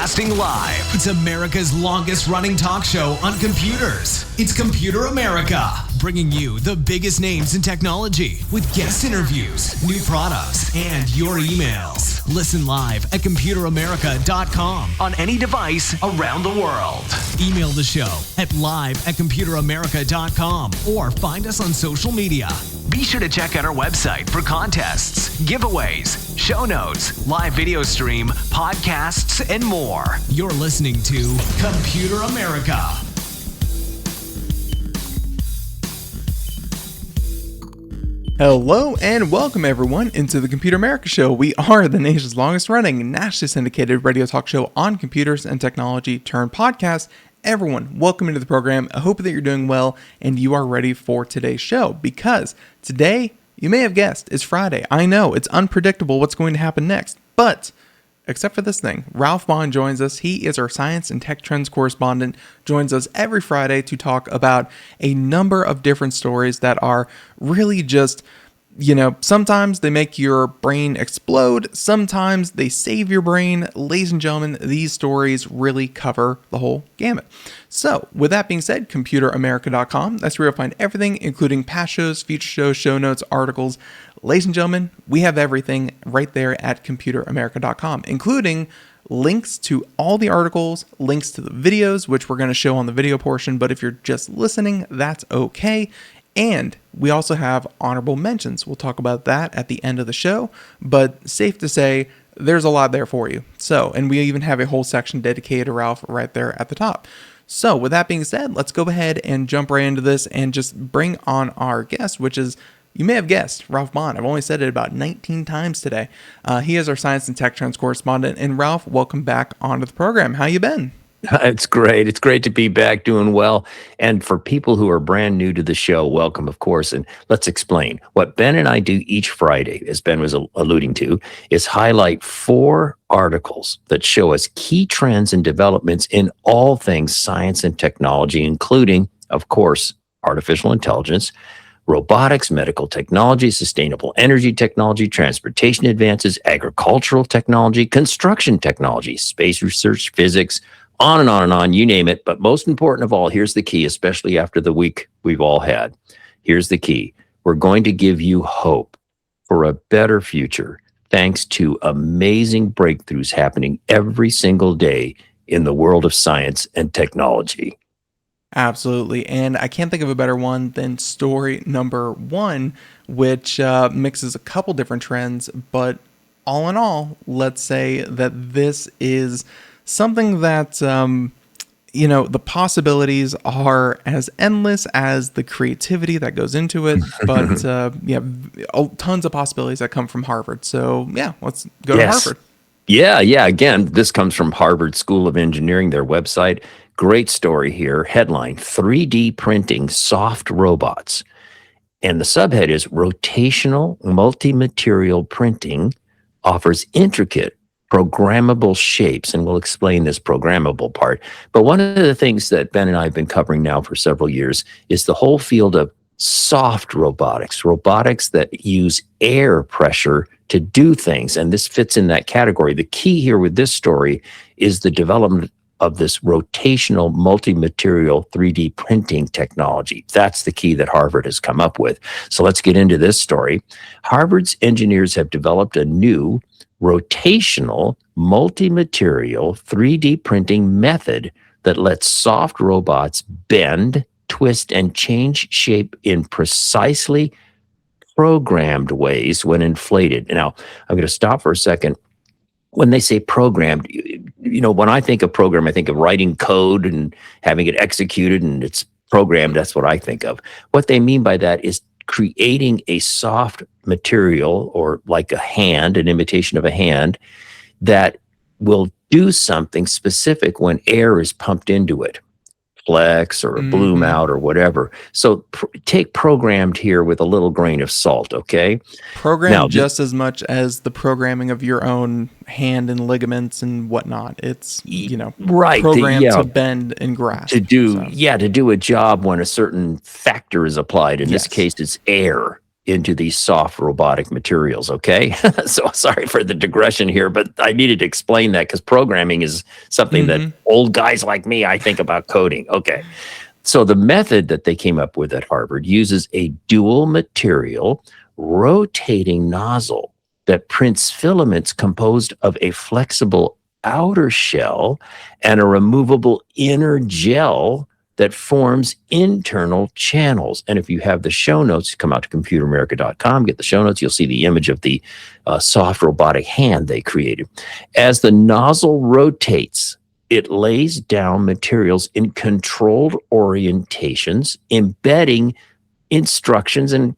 Broadcasting live. It's America's longest running talk show on computers. It's Computer America, bringing you the biggest names in technology with guest interviews, new products, and your emails. Listen live at computeramerica.com on any device around the world. Email the show at live@computeramerica.com or find us on social media. Be sure to check out our website for contests, giveaways, show notes, live video stream, podcasts, and more. You're listening to Computer America. Hello and welcome everyone into the Computer America Show. We are the nation's longest running, nationally syndicated radio talk show on computers and technology turned podcast. Everyone, welcome into the program. I hope that you're doing well and you are ready for today's show, because today, you may have guessed, it's Friday. I know, it's unpredictable what's going to happen next, but except for this thing, Ralph Bond joins us. He is our science and tech trends correspondent, joins us every Friday to talk about a number of different stories that are really just, sometimes they make your brain explode. Sometimes they save your brain. Ladies and gentlemen, these stories really cover the whole gamut. So with that being said, computeramerica.com, that's where you'll find everything, including past shows, future shows, show notes, articles. Ladies and gentlemen, we have everything right there at computeramerica.com, including links to all the articles, links to the videos, which we're going to show on the video portion, but if you're just listening, that's okay. And we also have honorable mentions. We'll talk about that at the end of the show, but safe to say, there's a lot there for you. So, and we even have a whole section dedicated to Ralph right there at the top. So with that being said, let's go ahead and jump right into this and just bring on our guest, which is, you may have guessed, Ralph Bond. I've only said it about 19 times today. He is our science and tech trends correspondent. And Ralph, welcome back onto the program. How you been? It's great. It's great to be back, doing well. And for people who are brand new to the show, welcome, of course. And let's explain. What Ben and I do each Friday, as Ben was alluding to, is highlight 4 articles that show us key trends and developments in all things science and technology, including, of course, artificial intelligence, robotics, medical technology, sustainable energy technology, transportation advances, agricultural technology, construction technology, space research, physics, on and on and on, you name it. But most important of all, here's the key, especially after the week we've all had. Here's the key. We're going to give you hope for a better future, thanks to amazing breakthroughs happening every single day in the world of science and technology. Absolutely. And I can't think of a better one than story number 1, which mixes a couple different trends. But all in all, let's say that this is something that, the possibilities are as endless as the creativity that goes into it. But tons of possibilities that come from Harvard. So yeah, let's go to Harvard. Yeah. Again, this comes from Harvard School of Engineering, their website. Great story here. Headline, 3D printing soft robots. And the subhead is rotational multi-material printing offers intricate programmable shapes. And we'll explain this programmable part. But one of the things that Ben and I have been covering now for several years is the whole field of soft robotics that use air pressure to do things. And this fits in that category. The key here with this story is the development of this rotational multi-material 3D printing technology. That's the key that Harvard has come up with. So let's get into this story. Harvard's engineers have developed a new rotational multi-material 3D printing method that lets soft robots bend, twist, and change shape in precisely programmed ways when inflated. Now, I'm going to stop for a second. When they say programmed, when I think of program, I think of writing code and having it executed and it's programmed. That's what I think of. What they mean by that is creating a soft material, or like a hand, an imitation of a hand, that will do something specific when air is pumped into it. Flex or a bloom out or whatever. So take programmed here with a little grain of salt, okay? Programmed now, just as much as the programming of your own hand and ligaments and whatnot. It's, right, programmed to bend and grasp. To do a job when a certain factor is applied. In this case, it's air. into these soft robotic materials. Okay. So sorry for the digression here, but I needed to explain that because programming is something that old guys like me, I think about coding. Okay. So the method that they came up with at Harvard uses a dual material rotating nozzle that prints filaments composed of a flexible outer shell and a removable inner gel that forms internal channels. And if you have the show notes, come out to computeramerica.com, get the show notes, you'll see the image of the soft robotic hand they created. As the nozzle rotates, it lays down materials in controlled orientations, embedding instructions, and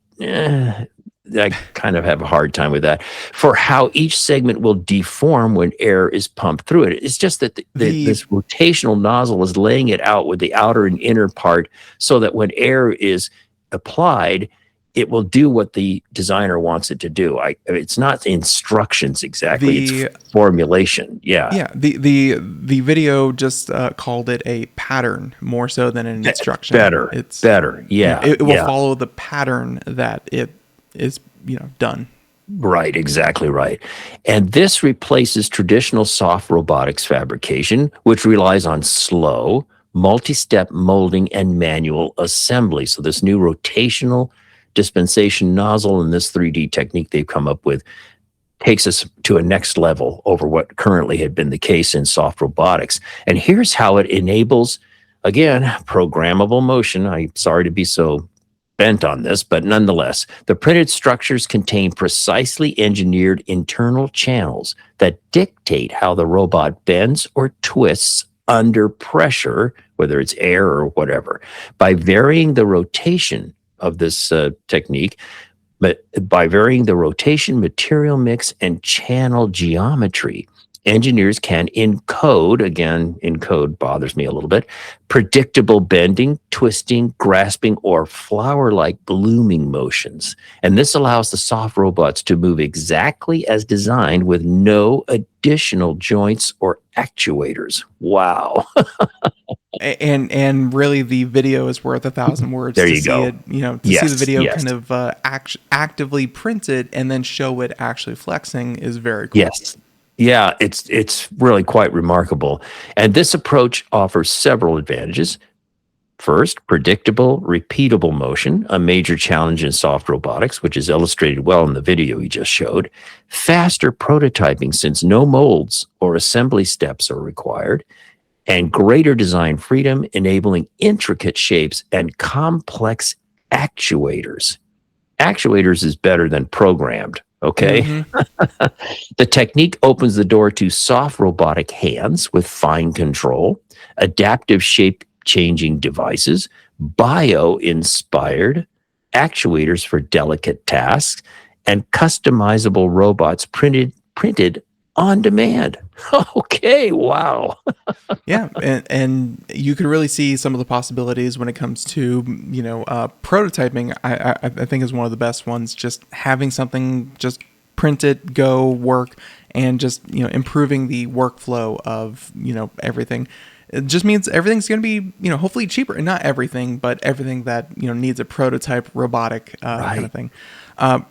I kind of have a hard time with that, for how each segment will deform when air is pumped through it. It's just that this rotational nozzle is laying it out with the outer and inner part so that when air is applied, it will do what the designer wants it to do. It's not instructions exactly, it's formulation. Yeah. Yeah. The video just called it a pattern more so than an instruction. It's better. Yeah. It will follow the pattern that it is, done. Right, exactly right. And this replaces traditional soft robotics fabrication, which relies on slow, multi-step molding and manual assembly. So this new rotational dispensation nozzle and this 3D technique they've come up with takes us to a next level over what currently had been the case in soft robotics. And here's how it enables, again, programmable motion. I'm sorry to be so bent on this, but nonetheless, the printed structures contain precisely engineered internal channels that dictate how the robot bends or twists under pressure, whether it's air or whatever. By varying the rotation of this technique, but by varying the rotation, material mix, and channel geometry, engineers can encode, again, encode bothers me a little bit, predictable bending, twisting, grasping, or flower-like blooming motions. And this allows the soft robots to move exactly as designed with no additional joints or actuators. Wow. And really, the video is worth 1,000 words. There to you see go. It, see the video kind of actively printed and then show it actually flexing is very cool. Yes. Yeah, it's really quite remarkable. And this approach offers several advantages. First, predictable, repeatable motion, a major challenge in soft robotics, which is illustrated well in the video you just showed. Faster prototyping, since no molds or assembly steps are required. And greater design freedom, enabling intricate shapes and complex actuators. Actuators is better than programmed. Okay. The technique opens the door to soft robotic hands with fine control, adaptive shape changing devices, bio-inspired actuators for delicate tasks, and customizable robots printed on demand. Okay, wow. Yeah, and you can really see some of the possibilities when it comes to prototyping. I think is one of the best ones. Just having something just print it, go work, and just improving the workflow of everything. It just means everything's going to be hopefully cheaper, and not everything, but everything that needs a prototype robotic kind of thing.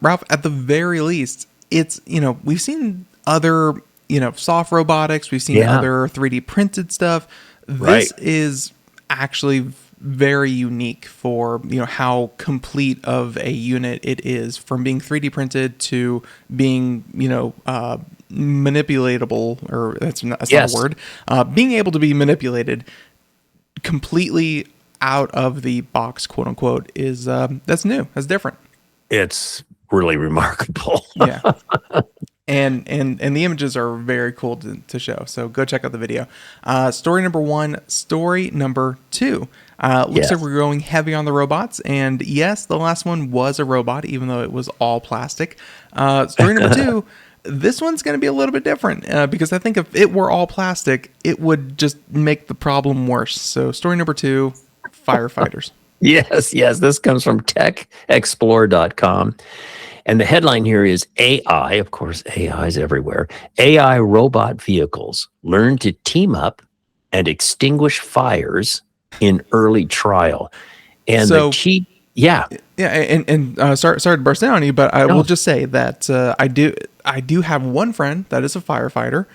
Ralph, at the very least, it's we've seen other soft robotics, we've seen other 3D printed stuff. This is actually very unique for how complete of a unit it is, from being 3D printed to being manipulatable, or that's not a word, being able to be manipulated completely out of the box, quote unquote, is that's new, that's different. It's really remarkable. Yeah. And the images are very cool to show. So go check out the video. Story number 1. Story number 2. Looks like we're going heavy on the robots. And yes, the last one was a robot, even though it was all plastic. Story number 2. This one's going to be a little bit different because I think if it were all plastic, it would just make the problem worse. So story number 2, firefighters. Yes. This comes from techexplore.com. And the headline here is AI, of course, AI is everywhere. AI robot vehicles learn to team up and extinguish fires in early trial. And so, Yeah. Yeah, and sorry to burst in on you, but I No. will just say that I do have one friend that is a firefighter.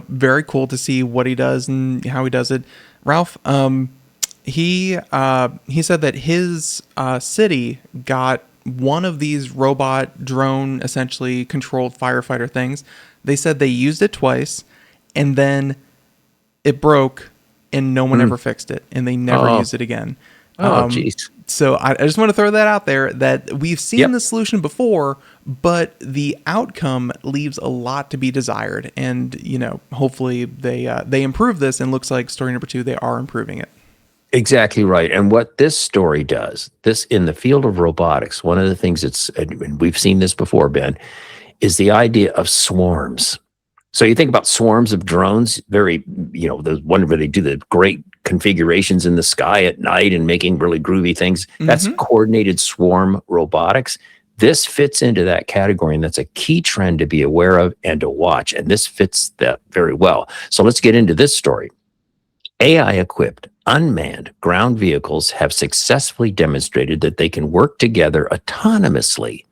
Very cool to see what he does and how he does it. Ralph, he said that his city got one of these robot drone essentially controlled firefighter things. They said they used it twice, and then it broke, and no one ever fixed it, and they never used it again. Geez. So I just want to throw that out there that we've seen Yep. the solution before, but the outcome leaves a lot to be desired. And, hopefully they improve this, and looks like story number 2, they are improving it. Exactly right. And what this story does, this in the field of robotics, one of the things and we've seen this before, Ben, is the idea of swarms. So you think about swarms of drones, the one where they do the great configurations in the sky at night and making really groovy things. That's coordinated swarm robotics. This fits into that category, and that's a key trend to be aware of and to watch. And this fits that very well. So let's get into this story. AI-equipped unmanned ground vehicles have successfully demonstrated that they can work together autonomously.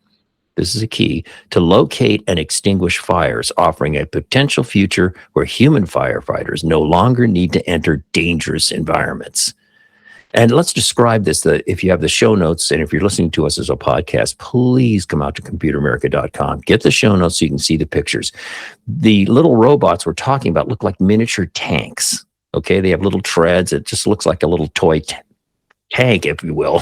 This is a key to locate and extinguish fires, offering a potential future where human firefighters no longer need to enter dangerous environments. And let's describe this. If you have the show notes, and if you're listening to us as a podcast, please come out to computeramerica.com. Get the show notes so you can see the pictures. The little robots we're talking about look like miniature tanks. Okay, they have little treads. It just looks like a little toy tank, if you will.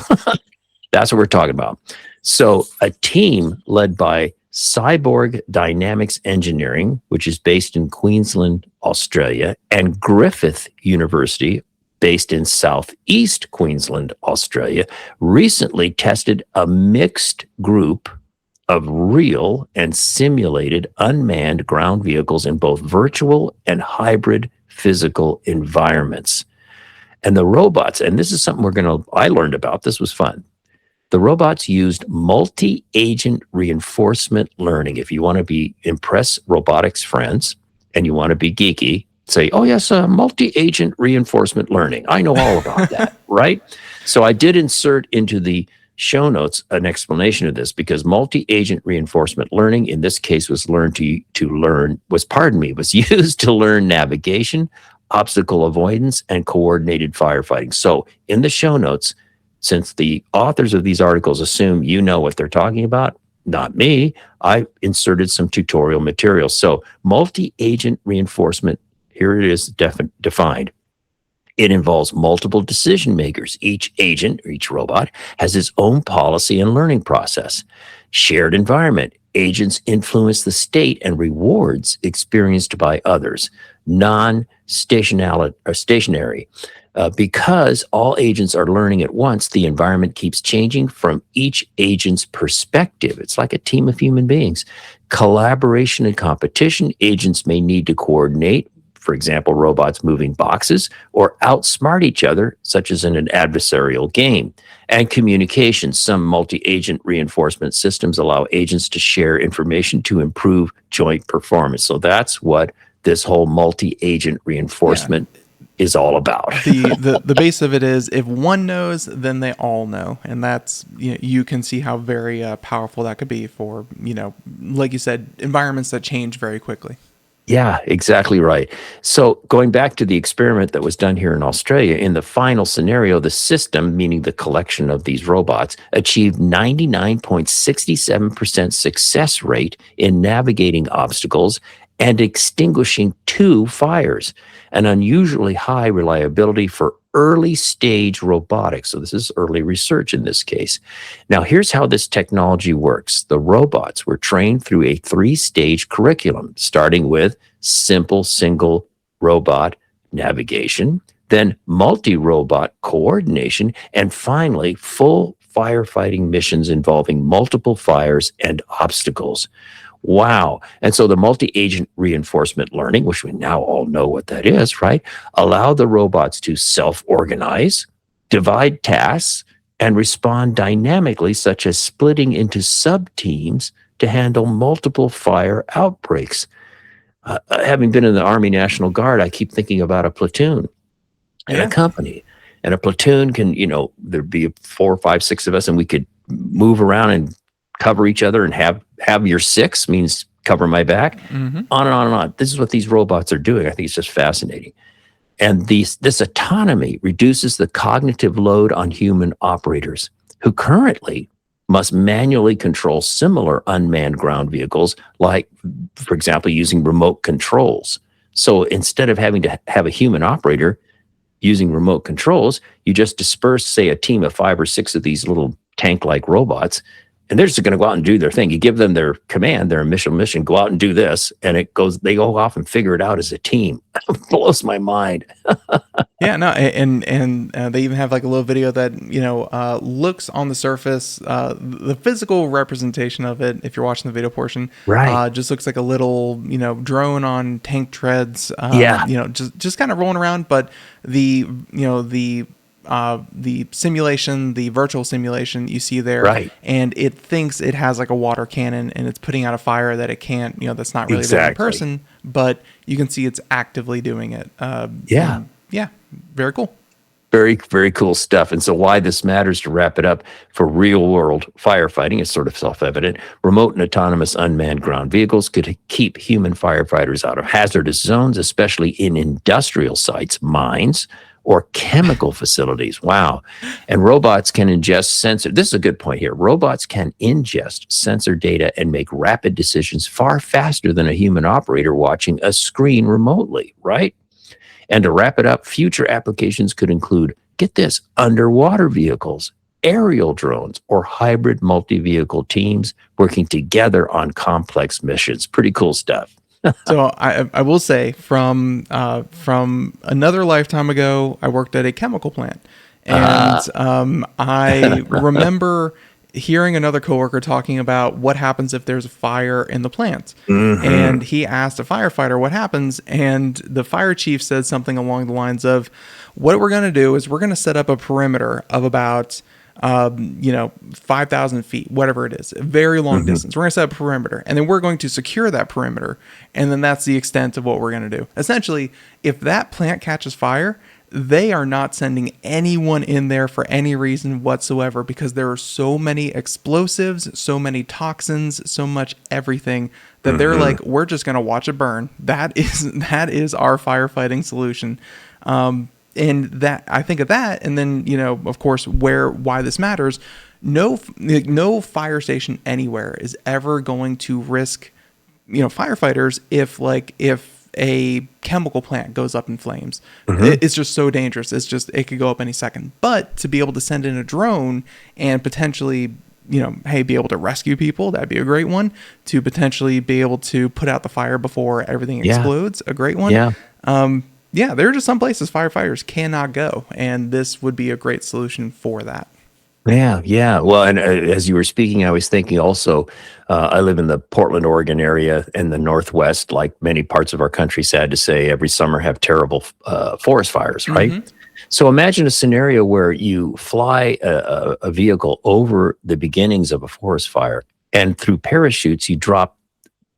That's what we're talking about. So a team led by Cyborg Dynamics Engineering, which is based in Queensland, Australia, and Griffith University, based in Southeast Queensland, Australia, recently tested a mixed group of real and simulated unmanned ground vehicles in both virtual and hybrid physical environments. And the robots, and this is something I learned about, this was fun. The robots used multi-agent reinforcement learning. If you want to impress robotics friends and you want to be geeky, say, oh yes, multi-agent reinforcement learning. I know all about that, right? So I did insert into the show notes an explanation of this, because multi-agent reinforcement learning in this case was used to learn navigation, obstacle avoidance, and coordinated firefighting. So in the show notes, since the authors of these articles assume you know what they're talking about, not me, I inserted some tutorial material. So multi-agent reinforcement, here it is defined. It involves multiple decision makers. Each agent, or each robot, has its own policy and learning process. Shared environment. Agents influence the state and rewards experienced by others. Stationary. Because all agents are learning at once, the environment keeps changing from each agent's perspective. It's like a team of human beings. Collaboration and competition. Agents may need to coordinate, for example, robots moving boxes, or outsmart each other, such as in an adversarial game. And communication. Some multi-agent reinforcement systems allow agents to share information to improve joint performance. So that's what this whole multi-agent reinforcement is all about. The base of it is, if one knows, then they all know. And that's, you can see how very powerful that could be for, like you said, environments that change very quickly. Yeah, exactly right. So going back to the experiment that was done here in Australia, in the final scenario, the system, meaning the collection of these robots, achieved 99.67% success rate in navigating obstacles and extinguishing 2 fires, an unusually high reliability for early stage robotics. So this is early research in this case. Now, here's how this technology works. The robots were trained through a 3-stage curriculum, starting with simple single robot navigation, then multi-robot coordination, and finally, full firefighting missions involving multiple fires and obstacles. Wow. And so the multi-agent reinforcement learning, which we now all know what that is, right, allow the robots to self-organize, divide tasks, and respond dynamically, such as splitting into sub-teams to handle multiple fire outbreaks. Having been in the Army National Guard, I keep thinking about a platoon and a company. And a platoon can, there'd be 4, 5, 6 of us, and we could move around and cover each other, and have your 6 means cover my back, on and on and on. This is what these robots are doing. I think it's just fascinating. And this autonomy reduces the cognitive load on human operators who currently must manually control similar unmanned ground vehicles, like, for example, using remote controls. So instead of having to have a human operator using remote controls, you just disperse, say, a team of 5 or 6 of these little tank-like robots, and they're just going to go out and do their thing. You give them their command, their initial mission, go out and do this, and they go off and figure it out as a team. It blows my mind. Yeah, no, and they even have like a little video that looks on the surface, the physical representation of it. If you're watching the video portion, right, just looks like a little drone on tank treads. Just kind of rolling around. But the simulation, the virtual simulation you see there, right, and it thinks it has like a water cannon and it's putting out a fire that it can't, that's not really there in person, but you can see it's actively doing it. Yeah, very cool. Very, very cool stuff. And so why this matters, to wrap it up, for real world firefighting is sort of self-evident. Remote and autonomous unmanned ground vehicles could keep human firefighters out of hazardous zones, especially in industrial sites, mines, or chemical facilities. Wow. And robots can ingest sensor. This is a good point here. Robots can ingest sensor data and make rapid decisions far faster than a human operator watching a screen remotely, right? And to wrap it up, future applications could include, get this, underwater vehicles, aerial drones, or hybrid multi-vehicle teams working together on complex missions. Pretty cool stuff. So I will say, from another lifetime ago, I worked at a chemical plant, and I remember hearing another coworker talking about what happens if there's a fire in the plant. And he asked a firefighter what happens, and the fire chief said something along the lines of, what we're going to do is we're going to set up a perimeter of about 5,000 feet, whatever it is, a very long distance. We're going to set up a perimeter, and then we're going to secure that perimeter. And then that's the extent of what we're going to do. Essentially, if that plant catches fire, they are not sending anyone in there for any reason whatsoever, because there are so many explosives, so many toxins, so much everything that they're like, we're just going to watch it burn. That is our firefighting solution. And that, I think of that, and then, of course, why this matters. No fire station anywhere is ever going to risk, firefighters if a chemical plant goes up in flames. It's just so dangerous. It could go up any second. But to be able to send in a drone and potentially, be able to rescue people, that'd be a great one. To potentially be able to put out the fire before everything explodes, a great one. There are just some places firefighters cannot go, and this would be a great solution for that. Yeah. Well, and as you were speaking, I was thinking also, I live in the Portland, Oregon area in the Northwest, like many parts of our country, sad to say, every summer have terrible forest fires, right? So imagine a scenario where you fly a vehicle over the beginnings of a forest fire, and through parachutes, you drop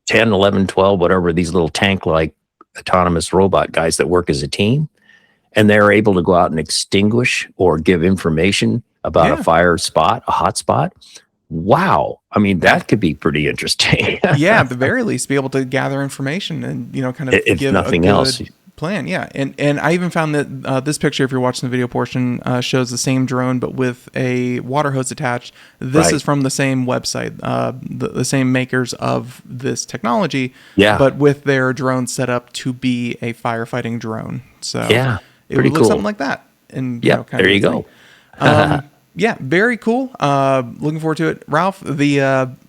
10, 11, 12, whatever, these little tank-like autonomous robot guys that work as a team, and they're able to go out and extinguish or give information about a fire spot, a hot spot. Wow. I mean, that could be pretty interesting. At the very least, be able to gather information and, kind of if give nothing a good else plan. Yeah. And I even found that this picture, if you're watching the video portion, shows the same drone, but with a water hose attached. This is from the same website, the same makers of this technology, but with their drone set up to be a firefighting drone. So it would look something like that. And there you go. Very cool. Looking forward to it. Ralph,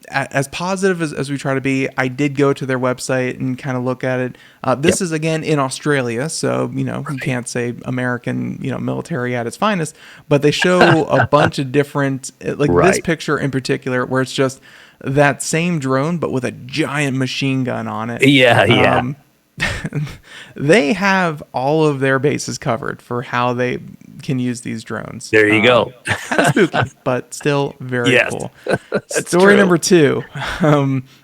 as positive as we try to be, I did go to their website and kind of look at it. This is, again, in Australia, so, you can't say American, military at its finest, but they show a bunch of different, this picture in particular, where it's just that same drone, but with a giant machine gun on it. They have all of their bases covered for how they can use these drones. There you go. Kind of spooky, but still very cool. Story true. Number two.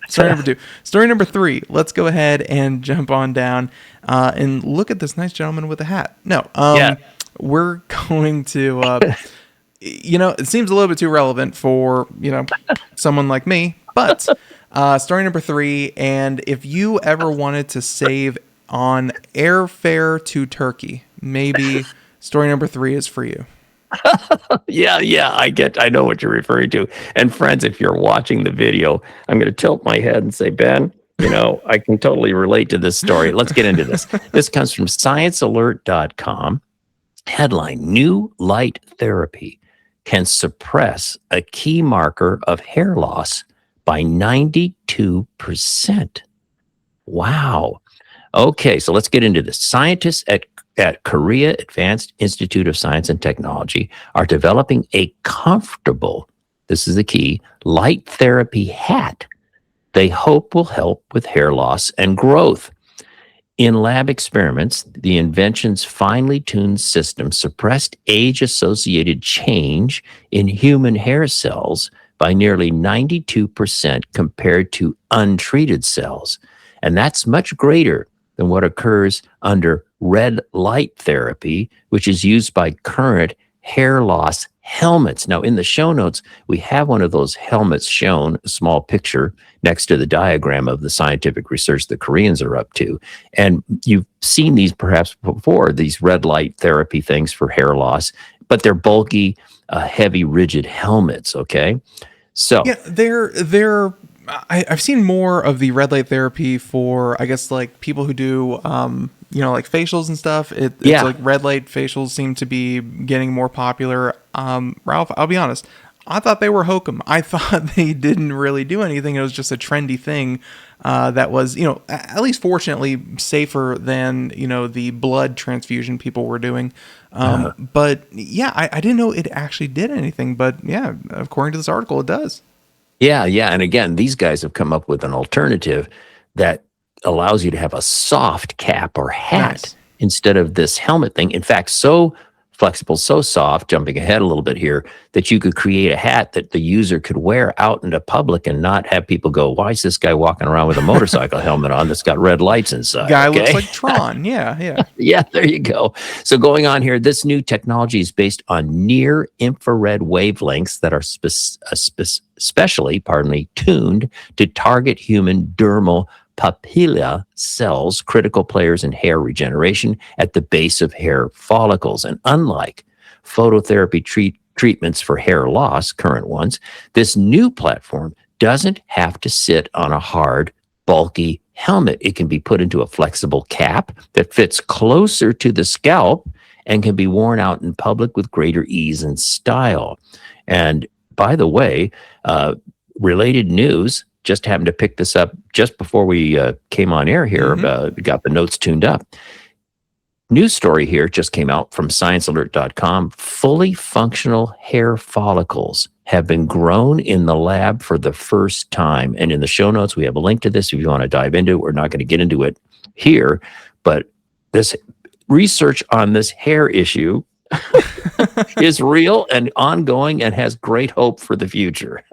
Story number three. Let's go ahead and jump on down and look at this nice gentleman with a hat. we're going to, it seems a little bit too relevant for, someone like me, but story number 3. And if you ever wanted to save on airfare to Turkey, maybe story number 3 is for you. Yeah, I know what you're referring to. And friends, if you're watching the video, I'm going to tilt my head and say, Ben, I can totally relate to this story. Let's get into this. This comes from sciencealert.com. Headline: New light therapy can suppress a key marker of hair loss by 92%. Wow. Okay, so let's get into this. Scientists at Korea Advanced Institute of Science and Technology are developing a comfortable, this is the key, light therapy hat they hope will help with hair loss and growth. In lab experiments, the invention's finely tuned system suppressed age-associated change in human hair cells by nearly 92% compared to untreated cells. And that's much greater than what occurs under red light therapy, which is used by current hair loss helmets. Now, in the show notes, we have one of those helmets shown, a small picture next to the diagram of the scientific research the Koreans are up to. And you've seen these perhaps before, these red light therapy things for hair loss, but they're bulky, heavy, rigid helmets, okay? So yeah, I've seen more of the red light therapy for, I guess, like people who do, like facials and stuff. It's like red light facials seem to be getting more popular. Ralph, I'll be honest, I thought they were hokum. I thought they didn't really do anything. It was just a trendy thing that was, at least fortunately safer than, the blood transfusion people were doing. But yeah, I didn't know it actually did anything. But yeah, according to this article, it does. Yeah. And again, these guys have come up with an alternative that allows you to have a soft cap or hat instead of this helmet thing. In fact, so flexible, so soft, jumping ahead a little bit here, that you could create a hat that the user could wear out into public and not have people go, why is this guy walking around with a motorcycle helmet on that's got red lights inside? Guy looks like Tron. Yeah. Yeah, there you go. So going on here, this new technology is based on near infrared wavelengths that are specially tuned to target human dermal papilla cells, critical players in hair regeneration at the base of hair follicles. And unlike phototherapy treatments for hair loss, current ones, this new platform doesn't have to sit on a hard, bulky helmet. It can be put into a flexible cap that fits closer to the scalp and can be worn out in public with greater ease and style. And by the way, related news, just happened to pick this up just before we came on air here, got the notes tuned up. News story here just came out from sciencealert.com. Fully functional hair follicles have been grown in the lab for the first time. And in the show notes, we have a link to this if you want to dive into it. We're not going to get into it here, but this research on this hair issue is real and ongoing and has great hope for the future.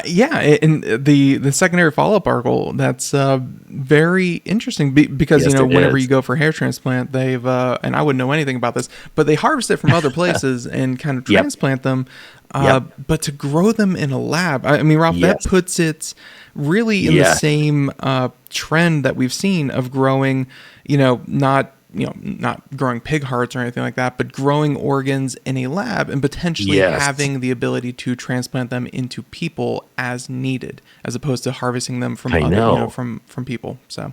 In the secondary follow-up article, that's very interesting because, whenever you go for hair transplant, they've, and I wouldn't know anything about this, but they harvest it from other places and kind of transplant them. But to grow them in a lab, I mean, Ralph, that puts it really in the same trend that we've seen of growing, not growing pig hearts or anything like that, but growing organs in a lab and potentially having the ability to transplant them into people as needed, as opposed to harvesting them from from people. So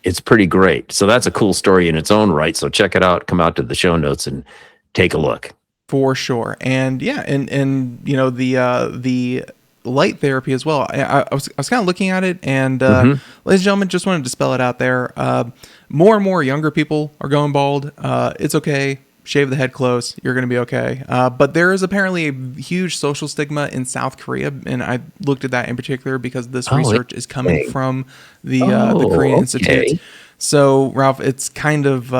it's pretty great. So that's a cool story in its own right. So check it out. Come out to the show notes and take a look. For sure. And the light therapy as well. I was kind of looking at it, and ladies and gentlemen, just wanted to spell it out there. More and more younger people are going bald. It's okay. Shave the head close. You're going to be okay. But there is apparently a huge social stigma in South Korea, and I looked at that in particular because this research is coming from the Korean Institute. So, Ralph, it's kind of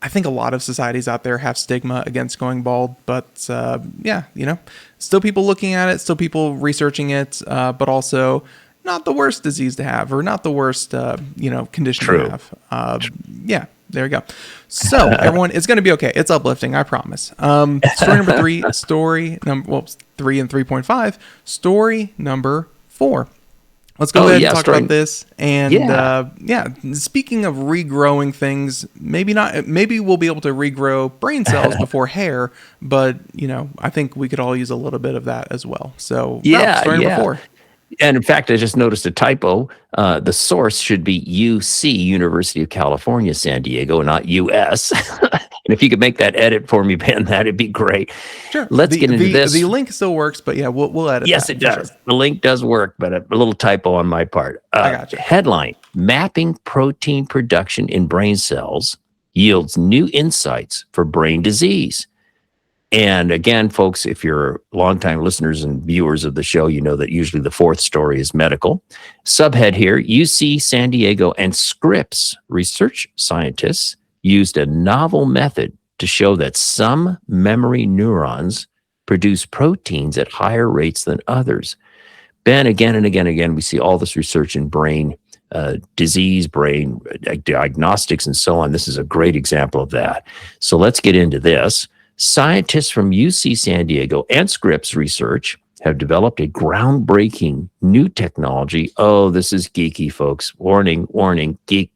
I think a lot of societies out there have stigma against going bald, but still people looking at it, still people researching it, but also not the worst disease to have, or not the worst, condition to have. There you go. So everyone, it's going to be okay. It's uplifting, I promise. Story number 3, 3 and 3.5, story number 4. Let's go ahead and talk about this. And speaking of regrowing things, maybe we'll be able to regrow brain cells before hair, but I think we could all use a little bit of that as well. So story number 4. And in fact, I just noticed a typo. The source should be UC, University of California, San Diego, not US. And if you could make that edit for me, Ben, that'd be great. Sure. Let's get into this. The link still works, but we'll edit Yes, that. it does. Sure. The link does work, but a little typo on my part. I got you. Headline, Mapping Protein Production in Brain Cells Yields New Insights for Brain Disease. And again, folks, if you're longtime listeners and viewers of the show, you know that usually the 4th story is medical. Subhead here, UC San Diego and Scripps research scientists used a novel method to show that some memory neurons produce proteins at higher rates than others. Ben, again and again, we see all this research in brain disease, brain diagnostics, and so on. This is a great example of that. So let's get into this. Scientists from UC San Diego and Scripps Research have developed a groundbreaking new technology. Oh, this is geeky, folks. Warning, geek,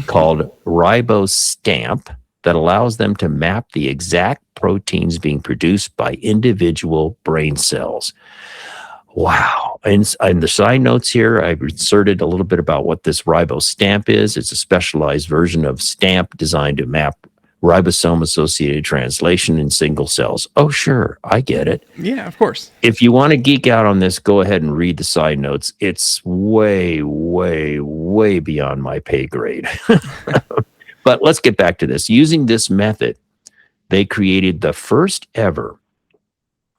called RiboStamp that allows them to map the exact proteins being produced by individual brain cells. Wow. And in the side notes here, I've inserted a little bit about what this RiboStamp is. It's a specialized version of STAMP designed to map ribosome-associated translation in single cells. Oh, sure, I get it. Yeah, of course. If you want to geek out on this, go ahead and read the side notes. It's way beyond my pay grade. But let's get back to this. Using this method, they created the first ever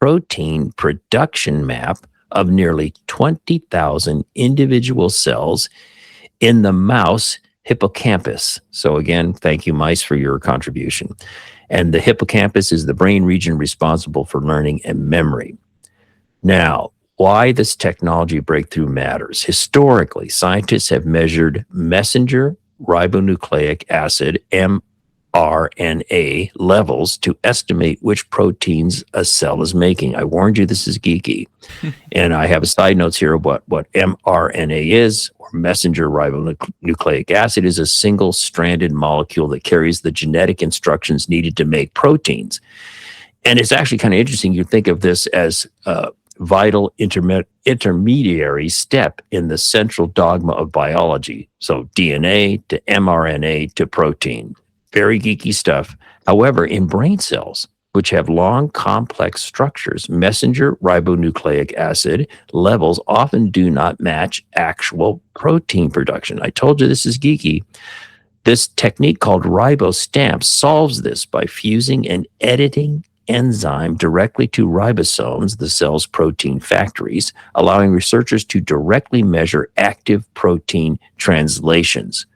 protein production map of nearly 20,000 individual cells in the mouse hippocampus. So again, thank you, mice, for your contribution. And the hippocampus is the brain region responsible for learning and memory. Now, why this technology breakthrough matters. Historically, scientists have measured messenger ribonucleic acid, mRNA, levels to estimate which proteins a cell is making. I warned you this is geeky. And I have a side notes here of what mRNA is. Messenger ribonucleic acid is a single-stranded molecule that carries the genetic instructions needed to make proteins. And it's actually kind of interesting. You think of this as a vital intermediary step in the central dogma of biology. So DNA to mRNA to protein. Very geeky stuff. However, in brain cells, which have long, complex structures, messenger ribonucleic acid levels often do not match actual protein production. I told you this is geeky. This technique called RiboStamp solves this by fusing an editing enzyme directly to ribosomes, the cell's protein factories, allowing researchers to directly measure active protein translations.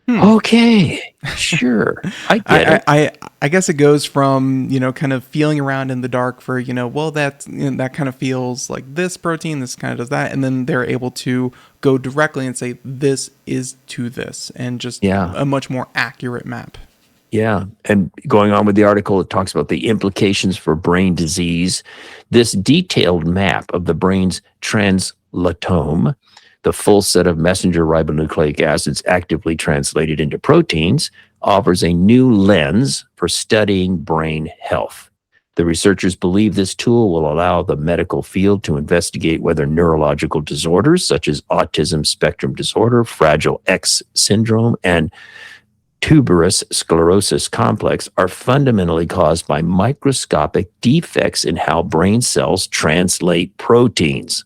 Okay, sure. I get it. I guess it goes from, kind of feeling around in the dark for, that kind of feels like this protein, this kind of does that. And then they're able to go directly and say, this is to this, and just a much more accurate map. Yeah. And going on with the article, it talks about the implications for brain disease. This detailed map of the brain's translatome, the full set of messenger ribonucleic acids actively translated into proteins, offers a new lens for studying brain health. The researchers believe this tool will allow the medical field to investigate whether neurological disorders such as autism spectrum disorder, Fragile X syndrome, and tuberous sclerosis complex are fundamentally caused by microscopic defects in how brain cells translate proteins.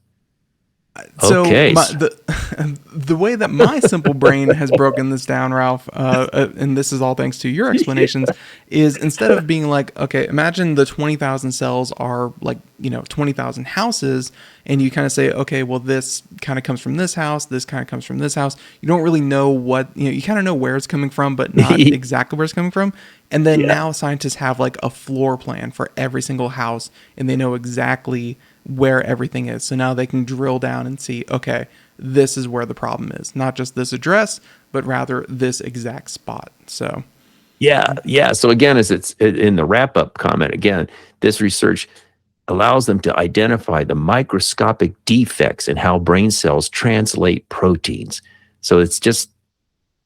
So okay. The way that my simple brain has broken this down, Ralph, and this is all thanks to your explanations, is instead of being like, okay, imagine the 20,000 cells are like, 20,000 houses, and you kind of say, okay, well, this kind of comes from this house, this kind of comes from this house. You don't really know what, you kind of know where it's coming from, but not exactly where it's coming from. And then now scientists have like a floor plan for every single house, and they know exactly where everything is. So now they can drill down and see, okay, this is where the problem is. Not just this address, but rather this exact spot. So Yeah. So again, as it's in the wrap-up comment, again, this research allows them to identify the microscopic defects in how brain cells translate proteins. So it's just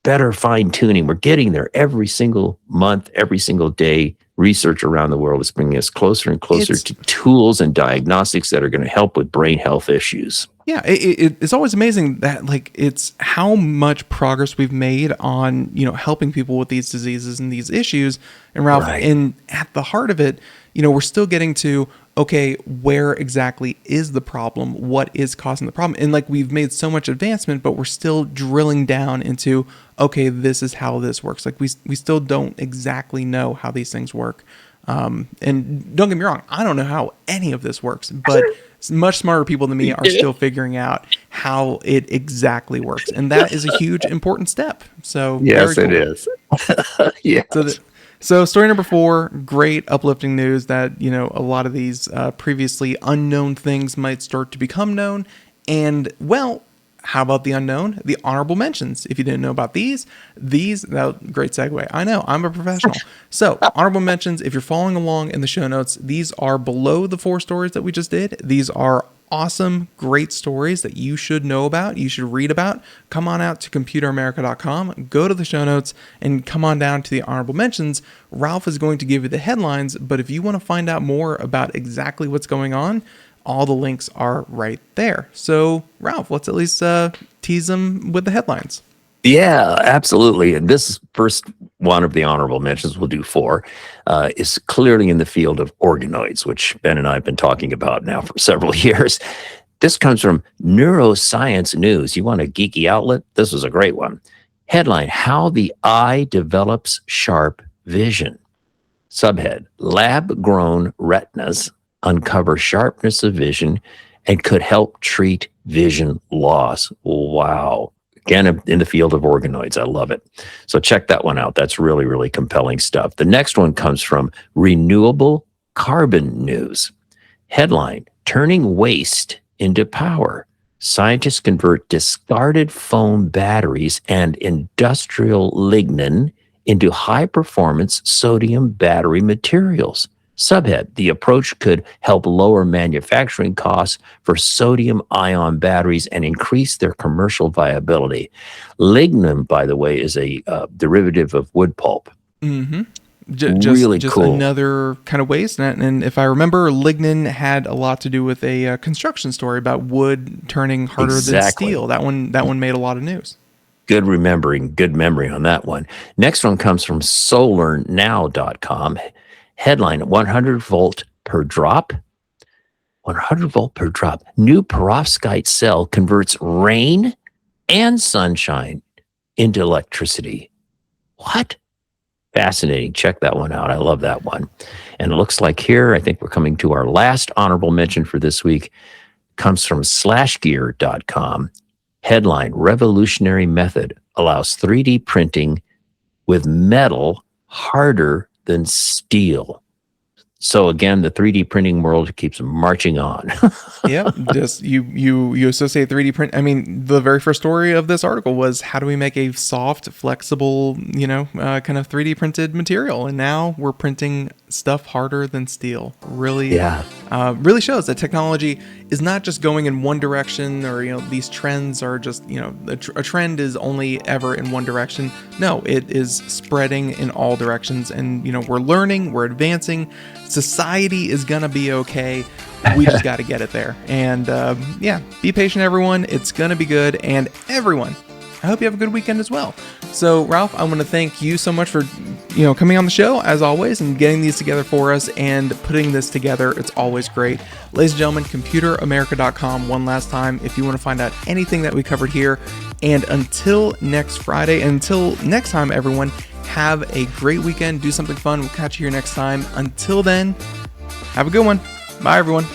better fine-tuning. We're getting there every single month, every single day. Research around the world is bringing us closer and closer to tools and diagnostics that are going to help with brain health issues. Yeah, it's always amazing that it's how much progress we've made on helping people with these diseases and these issues. And Ralph, and at the heart of it, we're still getting to, okay, where exactly is the problem? What is causing the problem? And we've made so much advancement, but we're still drilling down into, okay, this is how this works. We still don't exactly know how these things work. And don't get me wrong, I don't know how any of this works, but much smarter people than me are still figuring out how it exactly works. And that is a huge, important step. So yes, it is. Yeah. So story number 4, great uplifting news that, a lot of these previously unknown things might start to become known. And well, how about the unknown? The honorable mentions. If you didn't know about these, great segue. I know, I'm a professional. So honorable mentions, if you're following along in the show notes, these are below the 4 stories that we just did. These are awesome, great stories that you should know about, you should read about. Come on out to computeramerica.com, go to the show notes, and come on down to the honorable mentions. Ralph is going to give you the headlines, but if you want to find out more about exactly what's going on, all the links are right there. So, Ralph, let's at least tease them with the headlines. Yeah, absolutely. And this first one of the honorable mentions, we'll do 4, is clearly in the field of organoids, which Ben and I have been talking about now for several years. This comes from Neuroscience News. You want a geeky outlet? This was a great one. Headline, How the Eye Develops Sharp Vision. Subhead, Lab-grown retinas uncover sharpness of vision and could help treat vision loss. Wow. Again, in the field of organoids. I love it. So check that one out. That's really, really compelling stuff. The next one comes from Renewable Carbon News. Headline, Turning Waste into Power. Scientists convert discarded phone batteries and industrial lignin into high-performance sodium battery materials. Subhead, the approach could help lower manufacturing costs for sodium-ion batteries and increase their commercial viability. Lignin, by the way, is a derivative of wood pulp. Mm-hmm. Really just cool. Another kind of waste. And if I remember, lignin had a lot to do with a construction story about wood turning harder than steel. That one made a lot of news. Good memory on that one. Next one comes from solarnow.com. Headline, 100 volt per drop. 100 volt per drop. New perovskite cell converts rain and sunshine into electricity. What? Fascinating. Check that one out. I love that one. And it looks like here, I think we're coming to our last honorable mention for this week. Comes from slashgear.com. Headline, Revolutionary Method allows 3D printing with metal harder than steel. So again, the 3D printing world keeps marching on. Yeah, just you associate 3D print. I mean, the very first story of this article was how do we make a soft, flexible, kind of 3D printed material, and now we're printing stuff harder than steel. Really, really shows that technology is not just going in one direction, or these trends are just a trend is only ever in one direction. No, it is spreading in all directions, and we're learning, we're advancing. Society is gonna be okay. We just got to get it there. And be patient, everyone. It's gonna be good. And everyone, I hope you have a good weekend as well. So, Ralph, I want to thank you so much for coming on the show as always and getting these together for us and putting this together. It's always great. Ladies and gentlemen, computeramerica.com one last time if you want to find out anything that we covered here. And until next Friday, until next time, everyone, have a great weekend. Do something fun. We'll catch you here next time. Until then, have a good one. Bye, everyone.